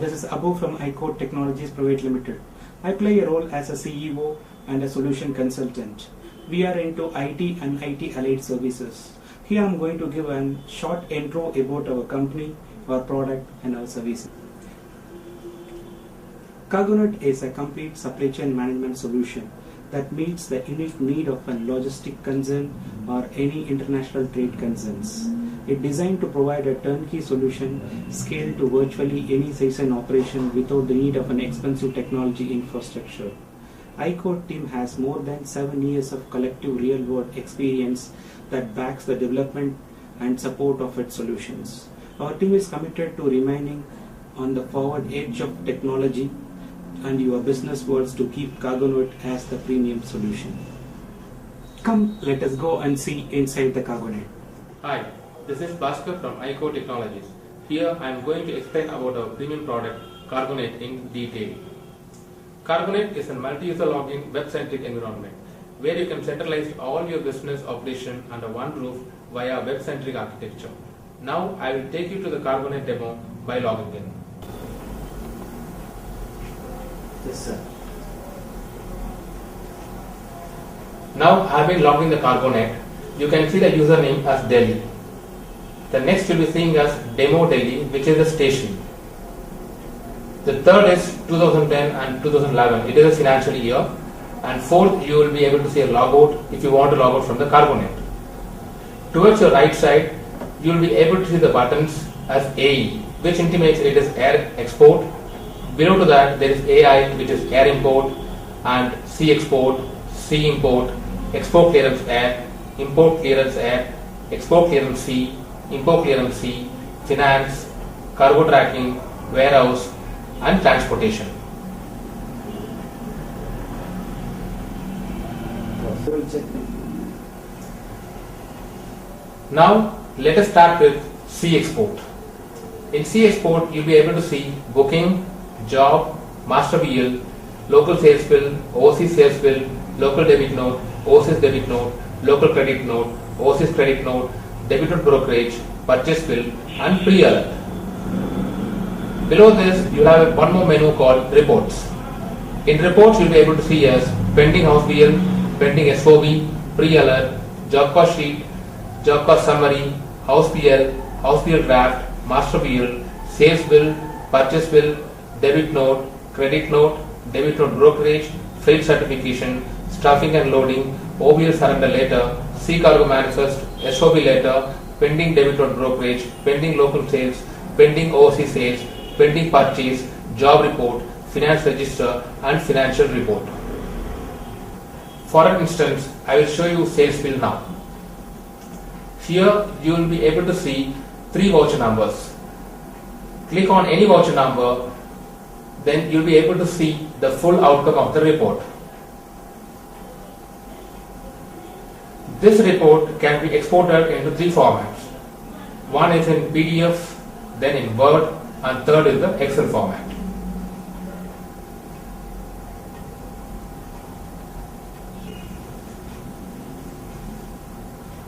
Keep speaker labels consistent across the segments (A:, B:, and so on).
A: This is Abu from iCode Technologies Private Limited. I play a role as a CEO and a solution consultant. We are into IT and IT allied services. Here I am going to give a short intro about our company, our product and our services. Cargonet is a complete supply chain management solution that meets the unique need of a logistic concern or any international trade concerns. It's designed to provide a turnkey solution scaled to virtually any size and operation without the need of an expensive technology infrastructure. iCode team has more than 7 years of collective real-world experience that backs the development and support of its solutions. Our team is committed to remaining on the forward edge of technology and your business worlds to keep Cargonet as the premium solution. Come, let us go and see inside the Cargonet.
B: Hi, this is Bhaskar from iCode Technologies. Here I am going to explain about our premium product Cargonet in detail. Cargonet is a multi-user login web-centric environment where you can centralize all your business operation under one roof via web-centric architecture. Now I will take you to the Cargonet demo by logging in.
A: Yes, sir.
B: Now I have been logged in the Cargonet. You can see the username as Delhi. The next you will be seeing as Demo Delhi, which is the station. The third is 2010 and 2011. It is a financial year. And fourth, you will be able to see a logout if you want to log out from the Cargonet. Towards your right side, you will be able to see the buttons as AE, which intimates it is air export. Below to that, there is AI, which is air import, and sea export, sea import, export clearance air, import clearance air, export clearance sea, import clearance sea, finance, cargo tracking, warehouse, and transportation. Now let us start with sea export. In sea export, you'll be able to see booking, job, master BL, local sales bill, overseas sales bill, local debit note, overseas debit note, local credit note, overseas credit note, debit note brokerage, purchase bill, and pre-alert. Below this, you'll have one more menu called reports. In reports, you'll be able to see as pending house BL, pending SOB, pre-alert, job cost sheet, job cost summary, house BL draft, master BL, sales bill, purchase bill, debit note, credit note, debit note brokerage, freight certification, stuffing and loading, OBL surrender letter, sea cargo manifest, SOB letter, pending debit note brokerage, pending local sales, pending overseas sales, pending purchase, job report, finance register, and financial report. For an instance, I will show you sales bill now. Here you will be able to see 3 voucher numbers. Click on any voucher number, then you will be able to see the full outcome of the report. This report can be exported into 3 formats. One is in PDF, then in Word, and third is the Excel format.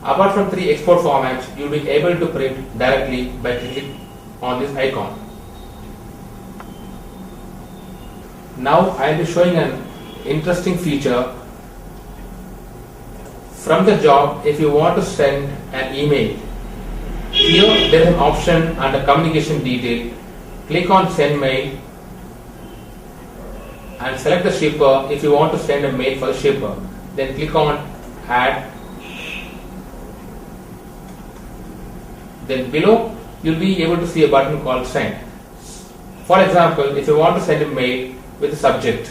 B: Apart from 3 export formats, you will be able to print directly by clicking on this icon. Now I will be showing an interesting feature. From the job, if you want to send an email, here there is an option under communication detail. Click on send mail and select the shipper if you want to send a mail for the shipper. Then click on add. Then below you will be able to see a button called send. For example, if you want to send a mail with a subject,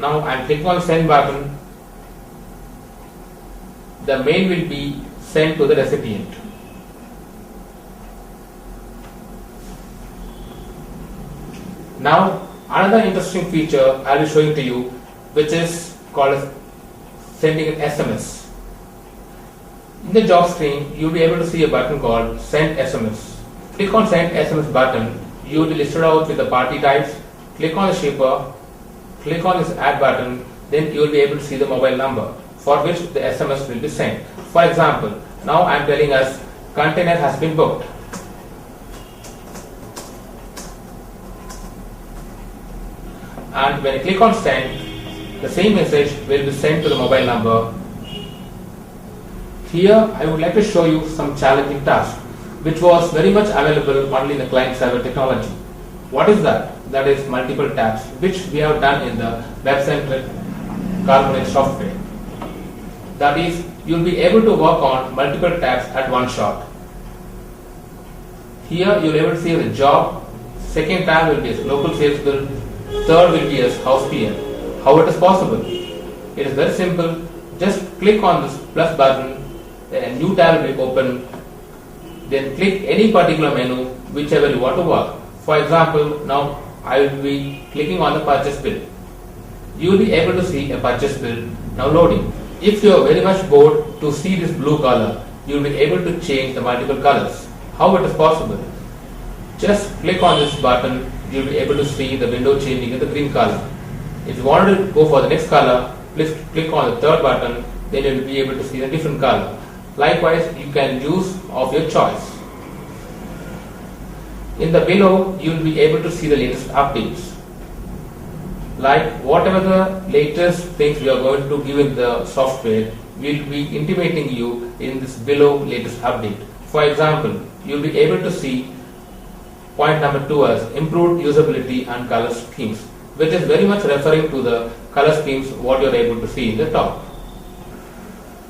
B: now I am clicking on send button. The mail will be sent to the recipient. Now another interesting feature I will be showing to you, which is called as sending an SMS. In the job screen, you will be able to see a button called send SMS. Click on send SMS button. You will be listed out with the party types. Click on the shipper. Click on this add button. Then you will be able to see the mobile number. for which the SMS will be sent. For example, now I am telling us container has been booked. And when I click on send, the same message will be sent to the mobile number. Here I would like to show you some challenging task which was very much available only in the client-server technology. What is that? That is multiple tabs, which we have done in the web-centric Carbonate software. That is, you will be able to work on multiple tabs at one shot. Here you will be able to see the job, second tab will be as local sales bill, third will be as house PM. How it is possible? It is very simple. Just click on this plus button, then a new tab will be open. Then click any particular menu, whichever you want to work. For example, now I will be clicking on the purchase bill. You will be able to see a purchase bill now loading. If you are very much bored to see this blue color, you will be able to change the multiple colors. How it is possible? Just click on this button, you will be able to see the window changing in the green color. If you want to go for the next color, please click on the third button, then you will be able to see a different color. Likewise, you can use of your choice. In the below, you will be able to see the latest updates. Like whatever the latest things we are going to give in the software, we will be intimating you in this below latest update. For example, you will be able to see point number 2 as improved usability and color schemes, which is very much referring to the color schemes what you are able to see in the top.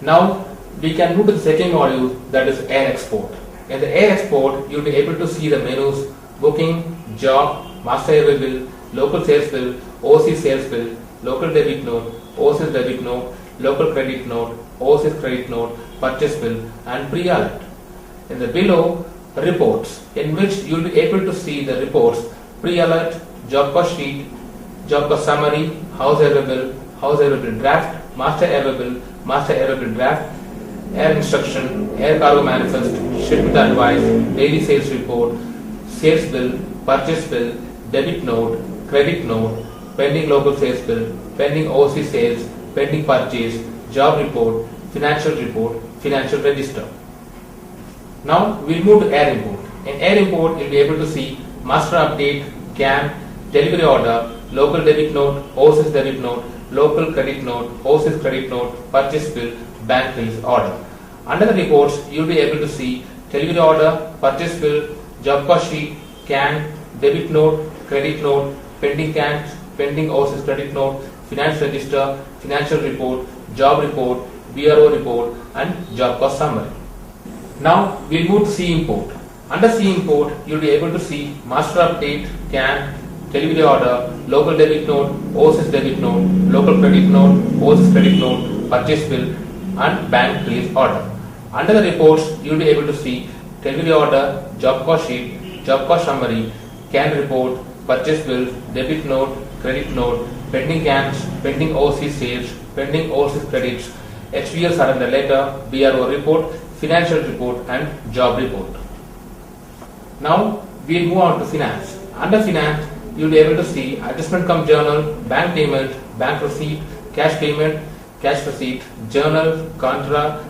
B: Now we can move to the second module, that is air export. In the air export, you will be able to see the menus booking, job, master area bill, local sales bill, OC sales bill, local debit note, OC debit note, local credit note, OC credit note, purchase bill and pre-alert. In the below, reports, in which you will be able to see the reports, pre-alert, job cost sheet, job cost summary, house area bill draft, master area bill draft, air instruction, air cargo manifest, shipment advice, daily sales report, sales bill, purchase bill, debit note, credit note, pending local sales bill, pending OC sales, pending purchase, job report, financial register. Now we will move to air import. In air import, you will be able to see master update, CAN, delivery order, local debit note, OC debit note, local credit note, OC credit note, purchase bill, bank release order. Under the reports, you will be able to see delivery order, purchase bill, job cost sheet, CAN, debit note, credit note, pending CAN, pending OC credit note, finance register, financial report, job report, BRO report and job cost summary. Now we will move to C import. Under C import, you will be able to see master update, CAN, delivery order, local debit note, OC debit note, local credit note, OC credit note, purchase bill and bank release order. Under the reports, you will be able to see delivery order, job cost sheet, job cost summary, CAN report, purchase bill, debit note, credit note, pending CANs, pending OC sales, pending OC credits, HVL surrender letter, BRO report, financial report and job report. Now we will move on to finance. Under finance, you will be able to see adjustment cum journal, bank payment, bank receipt, cash payment, cash receipt, journal, contra,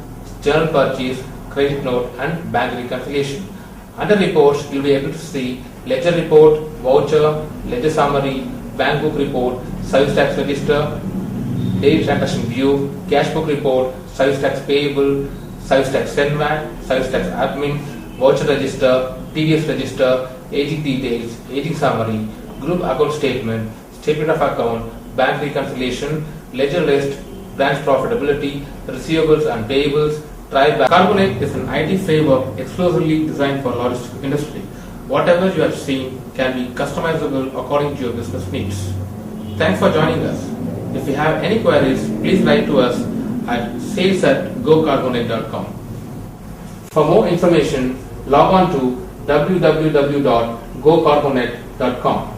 B: journal purchase, credit note and bank reconciliation. Under reports, you will be able to see ledger report, voucher, ledger summary, bank book report, service tax register, daily transaction view, cash book report, service tax payable, service tax SENVAT, service tax admin, voucher register, TDS register, aging details, aging summary, group account statement, statement of account, bank reconciliation, ledger list, branch profitability, receivables and payables, try back. Carbonate is an IT framework exclusively designed for logistics industry. Whatever you have seen can be customizable according to your business needs. Thanks for joining us. If you have any queries, please write to us at sales@gocarbonate.com. For more information, log on to www.gocarbonate.com.